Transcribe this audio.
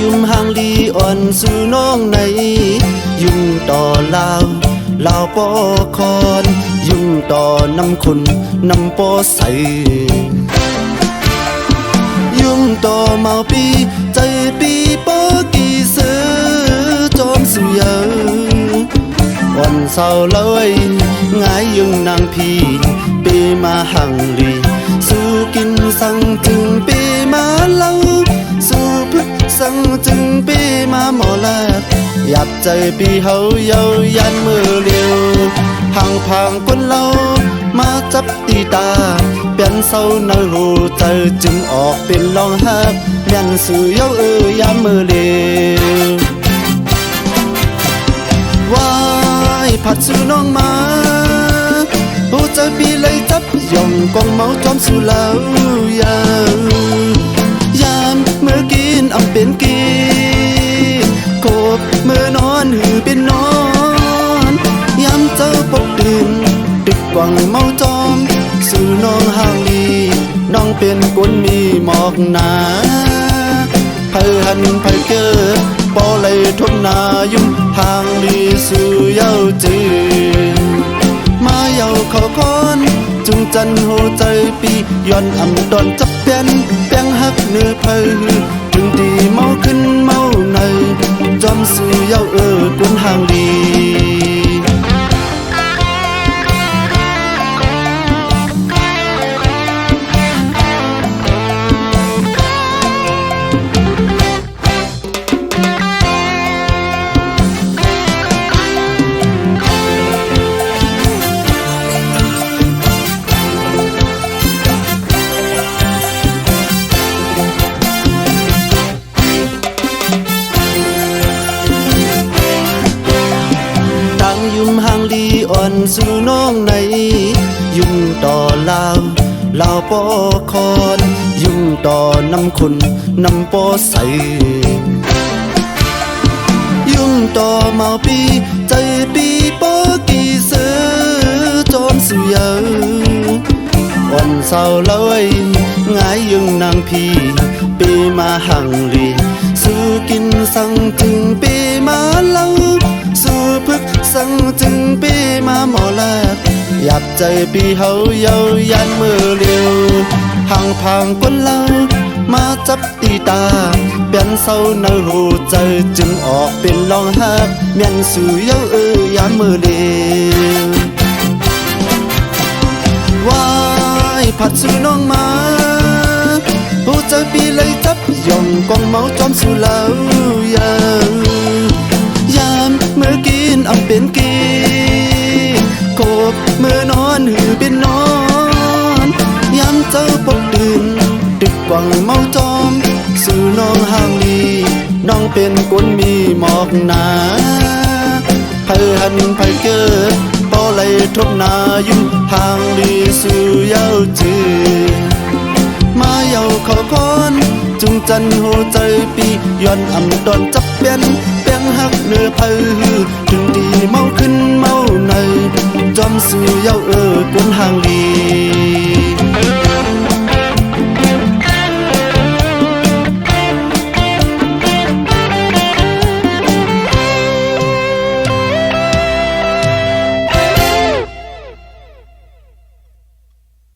ยุ่มห่างลีอ่อนสู่น้องในยุ่มต่อลาวลาวปอคอนยุ่มต่อน้ำคุณน้ำปอใสยุ่มต่อเมาปีใจปีปอกีเสือจอมสุยาวันเศร้าเลยง่ายยุ่งนางพีเปมาห่างลีสู้กินสั่งจึงเปมาเล่าสู้พึกสั่งจึงเปมาหมอลาหยับใจปีเฮาเยายันมือเลียวห่างพางคนเล่ามาจับตีตาเปลี่ยนเศร้าในหูใจจึงออกเป็นลองฮักยันสู่เยายันมือเลียวว้ายผัดสู่น้องมาหูใจปีเลยจับย่องกองเมาจอมสู่เล่ายามเมื่อกินอำเป็นกีโกบเมื่อนอนหือเป็นนอนยามเจอปกตื่นดึกกว่างเมาจอมสู่น้องห่างลีน้องเป็นคนมีหมอกหนาไผหันไผเกิดปอเลยทนนายุ่มห่างลีสู่เย้าจืนมาเย้าเขาคอนจุงจันโหใจปีย้อนอำดอนจับเปลี่ยนแป้งหักเนื้อไผถึงดีเมาขึ้นเมาในจอมสู่เย้ากุนห่างลียุ่มห่างลีอ่อนสู่น้องในยุ่มต่อลาวลาวปอคอนยุ่มต่อน้ำคุณน้ำปอใสยุ่มต่อเมาปีใจปีปอกีเสือจอมสุยาวันเศร้าเลยง่ายยุ่งนางพีเปมาห่างลีสู้กินสั่งจึงเปมาเล่าสู้พึกสั่งจึงเปมาหมอลาหยับใจปีเฮาเยายันมือเลียวห่างพางคนเล่ามาจับตีตาเปลี่ยนเศร้าในหูใจจึงออกเป็นลองฮักเมียนสู่เยายันมือเลียวว้ายผัดสู่น้องมาหูใจปีเลยจับย่องกองเมาจอมสู่เล่ายามเมื่อกินอำเป็นกีโกบเมื่อนอนหือเป็นนอนยามเจ้าปกตื่นดึกกว่างเมาจอมสู่น้องห่างลีน้องเป็นคนมีหมอกหนาไผหันไผเกิดปอเลยทบนายุ่มห่างลีสู่เย้าจือมาเย้าเขาคอนจุงจันโหใจปีย้อนอำดอนจับเปลี่ยนแป้งหักเนื้อไผถึงดีเมาขึ้นเมาในจอมสู่เย้ากุนห่างลี